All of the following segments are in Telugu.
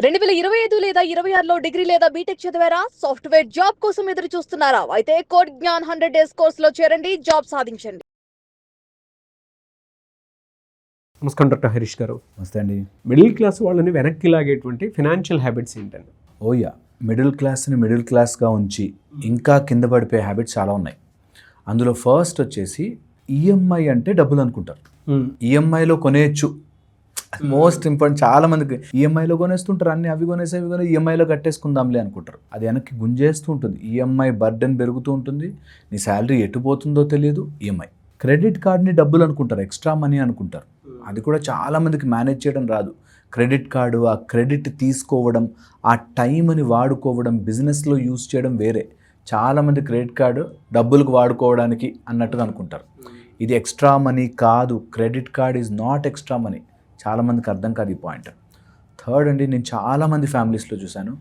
2025 లేదా 26లో డిగ్రీ లేదా బీటెక్ చదివారా? సాఫ్ట్‌వేర్ జాబ్ కోసం ఎదురు చూస్తున్నారా? అయితే కోడ్ జ్ఞాన్ 100 డేస్ కోర్సులో చేరండి, జాబ్ సాధించండి. నమస్కారం డాక్టర్ హరీష్ గారు. నమస్తే అండి. మిడిల్ క్లాస్ వాళ్ళని వెనక్కి లాగేటువంటి ఫినాన్షియల్ హ్యాబిట్స్ ఏంటండి? ఓయా మిడిల్ క్లాస్ని మిడిల్ క్లాస్గా ఉంచి ఇంకా కింద పడిపోయే హ్యాబిట్స్ చాలా ఉన్నాయి. అందులో ఫస్ట్ వచ్చేసి ఈఎంఐ అంటే డబ్బులు అనుకుంటారు. ఈఎంఐలో కొనేయచ్చు, మోస్ట్ ఇంపార్టెంట్. చాలా మందికి ఈఎంఐలో కొనేస్తుంటారు, అన్ని అవి కొనేసి ఇవి కొనేసి ఈఎంఐలో కట్టేసుకుందాంలే అనుకుంటారు. అది వెనక్కి గుంజేస్తూ ఉంటుంది. ఈఎంఐ బర్డెన్ పెరుగుతూ ఉంటుంది. నీ శాలరీ ఎటుపోతుందో తెలియదు. ఈఎంఐ క్రెడిట్ కార్డ్ని డబ్బులు అనుకుంటారు, ఎక్స్ట్రా మనీ అనుకుంటారు. అది కూడా చాలామందికి మేనేజ్ చేయడం రాదు. క్రెడిట్ కార్డు, ఆ క్రెడిట్ తీసుకోవడం, ఆ టైంని వాడుకోవడం, బిజినెస్లో యూజ్ చేయడం వేరే. చాలామంది క్రెడిట్ కార్డు డబ్బులకు వాడుకోవడానికి అన్నట్టుగా అనుకుంటారు. ఇది ఎక్స్ట్రా మనీ కాదు. Credit card is not extra money. చాలామందికి అర్థం కాదు ఈ పాయింట్. థర్డ్ అండి, నేను చాలామంది ఫ్యామిలీస్లో చూశాను,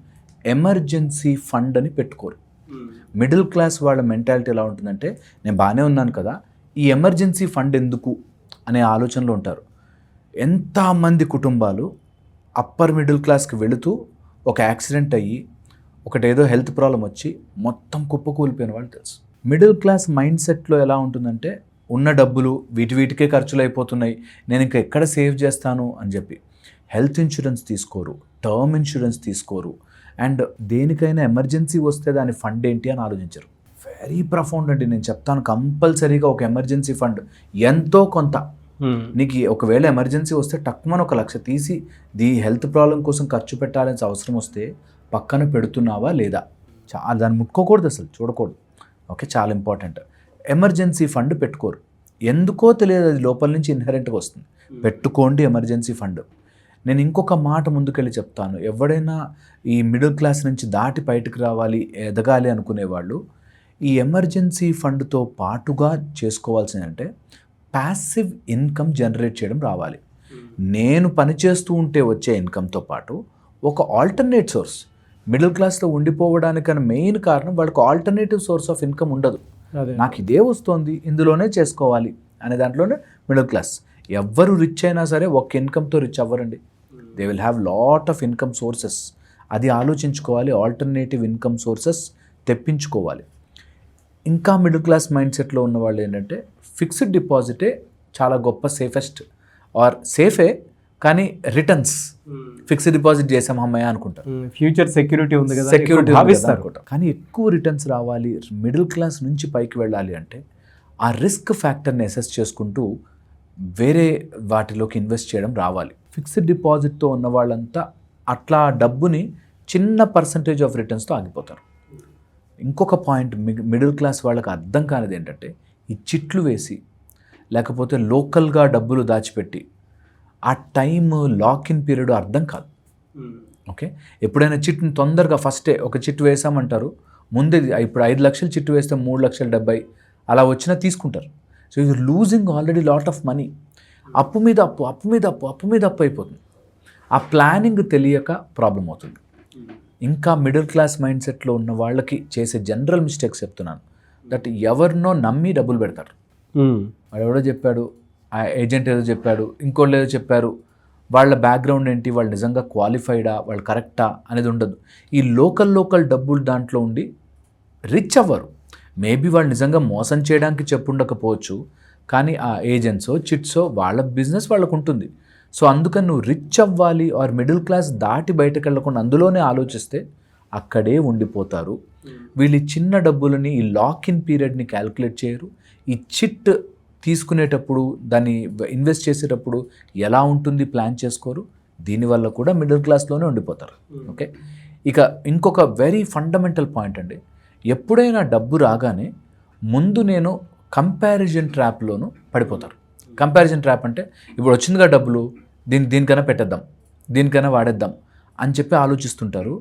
ఎమర్జెన్సీ ఫండ్ అని పెట్టుకోరు. మిడిల్ క్లాస్ వాళ్ళ మెంటాలిటీ ఎలా ఉంటుందంటే, నేను బాగానే ఉన్నాను కదా, ఈ ఎమర్జెన్సీ ఫండ్ ఎందుకు అనే ఆలోచనలో ఉంటారు. ఎంతమంది కుటుంబాలు అప్పర్ మిడిల్ క్లాస్కి వెళుతూ ఒక యాక్సిడెంట్ అయ్యి ఒకటేదో హెల్త్ ప్రాబ్లం వచ్చి మొత్తం కుప్పకూలిపోయిన వాళ్ళు తెలుసు. మిడిల్ క్లాస్ మైండ్ సెట్లో ఎలా ఉంటుందంటే, ఉన్న డబ్బులు వీటికే ఖర్చులు అయిపోతున్నాయి, నేను ఇంకా ఎక్కడ సేవ్ చేస్తాను అని చెప్పి హెల్త్ ఇన్సూరెన్స్ తీసుకోరు, టర్మ్ ఇన్సూరెన్స్ తీసుకోరు, అండ్ దేనికైనా ఎమర్జెన్సీ వస్తే దాని ఫండ్ ఏంటి అని ఆలోచించరు. వెరీ ప్రఫౌండ్ అండి. నేను చెప్తాను, కంపల్సరీగా ఒక ఎమర్జెన్సీ ఫండ్ ఎంతో కొంత. నీకు ఒకవేళ ఎమర్జెన్సీ వస్తే టక్మని 1 లక్ష తీసి హెల్త్ ప్రాబ్లం కోసం ఖర్చు పెట్టాలని అవసరం వస్తే పక్కన పెడుతున్నావా లేదా? దాన్ని ముట్టుకోకూడదు, అసలు చూడకూడదు. ఓకే, చాలా ఇంపార్టెంట్. ఎమర్జెన్సీ ఫండ్ పెట్టుకోరు. ఎందుకో తెలియదు, అది లోపల నుంచి ఇన్హెరెంట్గా వస్తుంది. పెట్టుకోండి ఎమర్జెన్సీ ఫండ్. నేను ఇంకొక మాట ముందుకెళ్ళి చెప్తాను. ఎవడైనా ఈ మిడిల్ క్లాస్ నుంచి దాటి బయటకు రావాలి, ఎదగాలి అనుకునేవాళ్ళు ఈ ఎమర్జెన్సీ ఫండ్తో పాటుగా చేసుకోవాల్సిందంటే ప్యాసివ్ ఇన్కమ్ జనరేట్ చేయడం రావాలి. నేను పనిచేస్తూ ఉంటే వచ్చే ఇన్కమ్తో పాటు ఒక ఆల్టర్నేట్ సోర్స్. మిడిల్ క్లాస్లో ఉండిపోవడానికన్నా మెయిన్ కారణం వాళ్ళకి ఆల్టర్నేటివ్ సోర్స్ ఆఫ్ ఇన్కమ్ ఉండదు. నాకు ఇదే వస్తుంది, ఇందులోనే చేసుకోవాలి అనే దాంట్లోనే మిడిల్ క్లాస్. ఎవ్వరు రిచ్ అయినా సరే ఒక ఇన్కమ్తో రిచ్ అవ్వరండి. They will have lot of income sources. అది ఆలోచించుకోవాలి. ఆల్టర్నేటివ్ ఇన్కమ్ సోర్సెస్ తెప్పించుకోవాలి. ఇంకా మిడిల్ క్లాస్ మైండ్ సెట్లో ఉన్న వాళ్ళు ఏంటంటే, ఫిక్స్డ్ డిపాజిటే చాలా గొప్ప సేఫెస్ట్, ఆర్ సేఫే కానీ రిటర్న్స్. ఫిక్స్డ్ డిపాజిట్ చేసాం అమ్మాయి అనుకుంటారు, ఫ్యూచర్ సెక్యూరిటీ ఉంది కదా, సెక్యూరిటీ భావిస్తారు. కానీ ఎక్కువ రిటర్న్స్ రావాలి, మిడిల్ క్లాస్ నుంచి పైకి వెళ్ళాలి అంటే ఆ రిస్క్ ఫ్యాక్టర్ని అసెస్ చేసుకుంటూ వేరే వాటిలోకి ఇన్వెస్ట్ చేయడం రావాలి. ఫిక్స్డ్ డిపాజిట్తో ఉన్న వాళ్ళంతా అట్లా డబ్బుని చిన్న పర్సంటేజ్ ఆఫ్ రిటర్న్స్తో ఆగిపోతారు. ఇంకొక పాయింట్ మిడిల్ క్లాస్ వాళ్ళకి అర్థం కానిది ఏంటంటే, ఈ చిట్లు వేసి లేకపోతే లోకల్గా డబ్బులు దాచిపెట్టి ఆ టైమ్ లాక్ ఇన్ పీరియడ్ అర్థం కాదు. ఓకే, ఎప్పుడైనా చిట్ని తొందరగా ఫస్టే ఒక చిట్టు వేసామంటారు, ముందే ఇప్పుడు 5 లక్షలు చిట్టు వేస్తే 3,70,000 అలా వచ్చినా తీసుకుంటారు. So you losing already lot of money. అప్పు మీద అప్పు, అప్పు మీద అప్పు, అప్పు మీద అప్పు అయిపోతుంది. ఆ ప్లానింగ్ తెలియక ప్రాబ్లం అవుతుంది. ఇంకా మిడిల్ క్లాస్ మైండ్ సెట్లో ఉన్న వాళ్ళకి చేసే జనరల్ మిస్టేక్స్ చెప్తున్నాను. దట్ ఎవరినో నమ్మి డబ్బులు పెడతారు. వాడు ఎవడో చెప్పాడు, ఆ ఏజెంట్ ఏదో చెప్పాడు, ఇంకోళ్ళు ఏదో చెప్పారు, వాళ్ళ బ్యాక్గ్రౌండ్ ఏంటి, వాళ్ళు నిజంగా క్వాలిఫైడా, వాళ్ళు కరెక్టా అనేది ఉండదు. ఈ లోకల్ డబ్బులు దాంట్లో ఉండి రిచ్ అవ్వరు. మేబీ వాళ్ళు నిజంగా మోసం చేయడానికి చెప్పుండకపోవచ్చు, కానీ ఆ ఏజెంట్సో చిట్సో వాళ్ళ బిజినెస్ వాళ్ళకు ఉంటుంది. సో అందుకని నువ్వు రిచ్ అవ్వాలి ఆర్ మిడిల్ క్లాస్ దాటి బయటకు వెళ్ళకుండా అందులోనే ఆలోచిస్తే అక్కడే ఉండిపోతారు. వీళ్ళు చిన్న డబ్బులని, ఈ లాక్ ఇన్ పీరియడ్ని క్యాల్కులేట్ చేయరు. ఈ చిట్ తీసుకునేటప్పుడు, దాన్ని ఇన్వెస్ట్ చేసేటప్పుడు ఎలా ఉంటుంది ప్లాన్ చేసుకోరు. దీనివల్ల కూడా మిడిల్ క్లాస్లోనే ఉండిపోతారు. ఓకే, ఇక ఇంకొక వెరీ ఫండమెంటల్ పాయింట్ అండి, ఎప్పుడైనా డబ్బు రాగానే ముందు నేను కంపారిజన్ ట్రాప్లోనూ పడిపోతారు. కంపారిజన్ ట్రాప్ అంటే, ఇప్పుడు వచ్చిందిగా డబ్బులు, దీనికైనా పెట్టేద్దాం, దీనికైనా వాడేద్దాం అని చెప్పి ఆలోచిస్తుంటారు.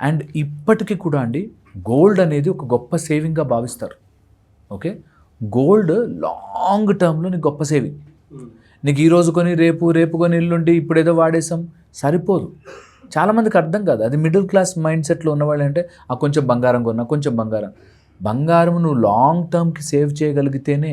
అండ్ ఇప్పటికీ కూడా అండి, గోల్డ్ అనేది ఒక గొప్ప సేవింగ్గా భావిస్తారు. ఓకే, గోల్డ్ లాంగ్ టర్మ్లో నీకు గొప్ప సేవింగ్. నీకు ఈరోజు కొని రేపు కొని ఎల్లుండి ఇప్పుడేదో వాడేసాం సరిపోదు. చాలామందికి అర్థం కాదు. అది మిడిల్ క్లాస్ మైండ్ సెట్లో ఉన్నవాళ్ళు అంటే, ఆ కొంచెం బంగారం కొన్నా, కొంచెం బంగారం నువ్వు లాంగ్ టర్మ్కి సేవ్ చేయగలిగితేనే.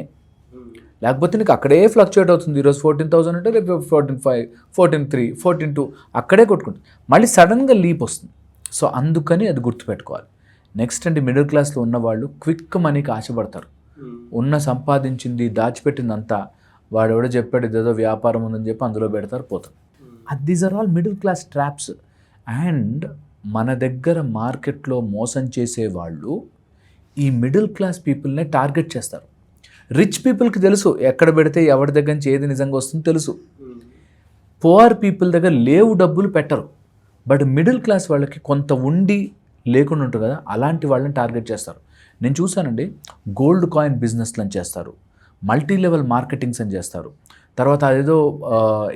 లేకపోతే నీకు అక్కడే ఫ్లక్చుయేట్ అవుతుంది. ఈరోజు 14,000 అంటే రేపు 14,500, 14,300, 14,200 అక్కడే కొట్టుకుంటుంది. మళ్ళీ సడన్గా లీప్ వస్తుంది. సో అందుకని అది గుర్తుపెట్టుకోవాలి. నెక్స్ట్ అండి, మిడిల్ క్లాస్లో ఉన్నవాళ్ళు క్విక్ మనీకి ఆశపడతారు. ఉన్న సంపాదించింది దాచిపెట్టిందంతా వాడు ఎవడో చెప్పాడు ఇదేదో వ్యాపారం ఉందని చెప్పి అందులో పెడతారు, పోతారు. These are all middle class traps. And మన దగ్గర మార్కెట్లో మోసం చేసే వాళ్ళు ఈ మిడిల్ క్లాస్ పీపుల్నే టార్గెట్ చేస్తారు. రిచ్ పీపుల్కి తెలుసు ఎక్కడ పెడితే ఎవరి దగ్గర నుంచి ఏది నిజంగా వస్తుందో తెలుసు. పువర్ పీపుల్ దగ్గర లేవు డబ్బులు పెట్టరు. బట్ మిడిల్ క్లాస్ వాళ్ళకి కొంత ఉండి లేకుండా ఉంటుంది కదా, అలాంటి వాళ్ళని టార్గెట్ చేస్తారు. నేను చూశానండి, గోల్డ్ కాయిన్ బిజినెస్లు అని చేస్తారు, మల్టీ లెవెల్ మార్కెటింగ్స్ అని చేస్తారు. తర్వాత అదేదో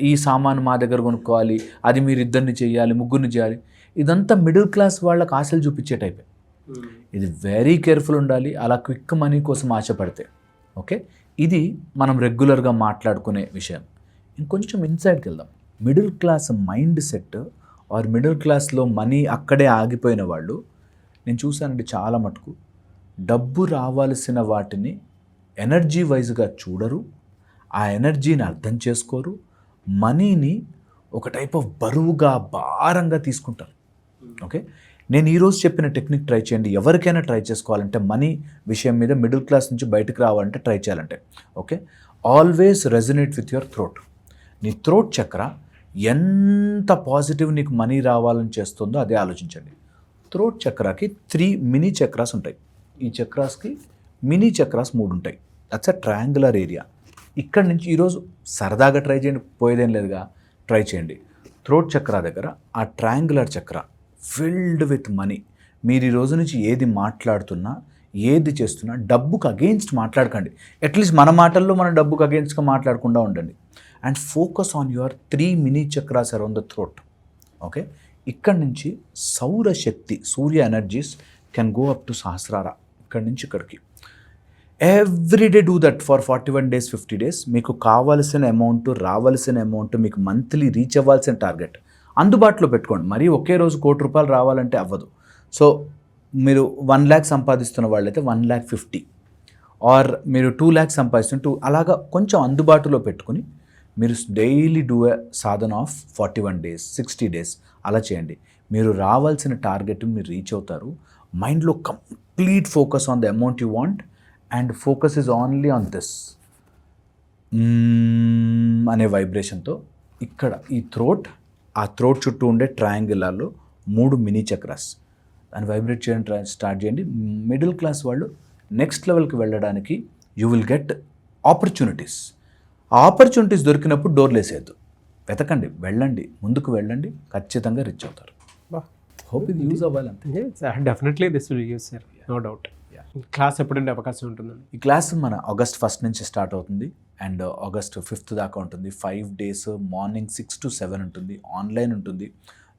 ఈ సామాను మా దగ్గర కొనుక్కోవాలి, అది మీరు ఇద్దరిని చేయాలి, ముగ్గురిని చేయాలి. ఇదంతా మిడిల్ క్లాస్ వాళ్ళకి ఆశలు చూపించే టైపే. ఇది వెరీ కేర్ఫుల్ ఉండాలి అలా క్విక్ మనీ కోసం ఆశపడితే. ఓకే, ఇది మనం రెగ్యులర్గా మాట్లాడుకునే విషయం. ఇంకొంచెం ఇన్సైడ్కి వెళ్దాం. Middle class mindset or middle క్లాస్లో మనీ అక్కడే ఆగిపోయిన వాళ్ళు నేను చూశానండి చాలా మటుకు డబ్బు రావాల్సిన వాటిని ఎనర్జీ వైజ్గా చూడరు, ఆ ఎనర్జీని అర్థం చేసుకోరు, మనీని ఒక టైప్ ఆఫ్ బరువుగా భారంగా తీసుకుంటారు. ఓకే, నేను ఈరోజు చెప్పిన టెక్నిక్ ట్రై చేయండి. ఎవరికైనా ట్రై చేసుకోవాలంటే మనీ విషయం మీద మిడిల్ క్లాస్ నుంచి బయటకు రావాలంటే ట్రై చేయాలంటే okay, always resonate with your throat. నీ థ్రోట్ చక్ర ఎంత పాజిటివ్ నీకు మనీ రావాలని చేస్తుందో అదే ఆలోచించండి. థ్రోట్ చక్రాకి 3 మినీ చక్రాస్ ఉంటాయి. ఈ చక్రాస్కి మినీ చక్రాస్ 3 ఉంటాయి. That's a triangular area. ఇక్కడి నుంచి ఈరోజు సరదాగా ట్రై చేయండి, పోయేదేం లేదుగా, ట్రై చేయండి. థ్రోట్ చక్ర దగ్గర ఆ ట్రయాంగులర్ చక్ర ఫిల్డ్ విత్ మనీ. మీరు ఈ రోజు నుంచి ఏది మాట్లాడుతున్నా ఏది చేస్తున్నా డబ్బుకు అగెయిన్స్ట్ మాట్లాడకండి. అట్లీస్ట్ మన మాటల్లో మన డబ్బుకు అగెయిన్స్ట్గా మాట్లాడకుండా ఉండండి. And focus on your 3 mini chakras around the throat. Okay, ఇక్కడి నుంచి సౌరశక్తి, సూర్య energies can go up to Sahasrara. ఇక్కడి నుంచి ఇక్కడికి everyday do that for 41 days 50 days. మీకు కావాల్సిన అమౌంట్, రావాల్సిన అమౌంట్, మీకు మంత్లీ రీచ్ అవ్వాల్సిన టార్గెట్ అందుబాటులో పెట్టుకోండి. మరీ ఒకే రోజు ₹1,00,00,000 రావాలంటే అవ్వదు. సో మీరు 1 lakh సంపాదిస్తున్న వాళ్ళైతే 1,50,000 ఆర్ మీరు 2 lakhs సంపాదిస్తుంటే అలాగా కొంచెం అందుబాటులో పెట్టుకుని మీరు daily do a Sadhana of 41 days 60 days అలా చేయండి. మీరు రావాల్సిన టార్గెట్ మీరు రీచ్ అవుతారు. మైండ్లో complete focus on the amount you want and focus is only on this అనే వైబ్రేషన్తో ఇక్కడ ఈ థ్రోట్, ఆ థ్రోట్ చుట్టూ ఉండే ట్రయాంగులర్లో 3 మినీ చక్రాస్ దాన్ని వైబ్రేట్ చేయడం స్టార్ట్ చేయండి. మిడిల్ క్లాస్ వాళ్ళు నెక్స్ట్ లెవెల్కి వెళ్ళడానికి యూ విల్ గెట్ ఆపర్చునిటీస్. ఆ ఆపర్చునిటీస్ దొరికినప్పుడు డోర్లు వేసేయద్దు, వెతకండి, వెళ్ళండి, ముందుకు వెళ్ళండి, ఖచ్చితంగా రిచ్ అవుతారు. హోప్ ఇది యూజ్ అవ్వాలంతే. Definitely this will use sir, no doubt. Class ఎప్పుడంటే అవకాశం ఉంటుందండి? ఈ క్లాస్ మన August 1st నుంచి స్టార్ట్ అవుతుంది అండ్ August 5th దాకా ఉంటుంది. 5 days మార్నింగ్ 6 to 7 ఉంటుంది, ఆన్లైన్ ఉంటుంది.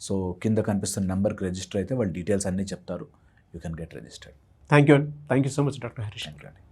సో కింద కనిపిస్తున్న నెంబర్కి రిజిస్టర్ అయితే వాళ్ళు డీటెయిల్స్ అన్నీ చెప్తారు. You can get registered. Thank you so much doctor Harish. Thank you అండి.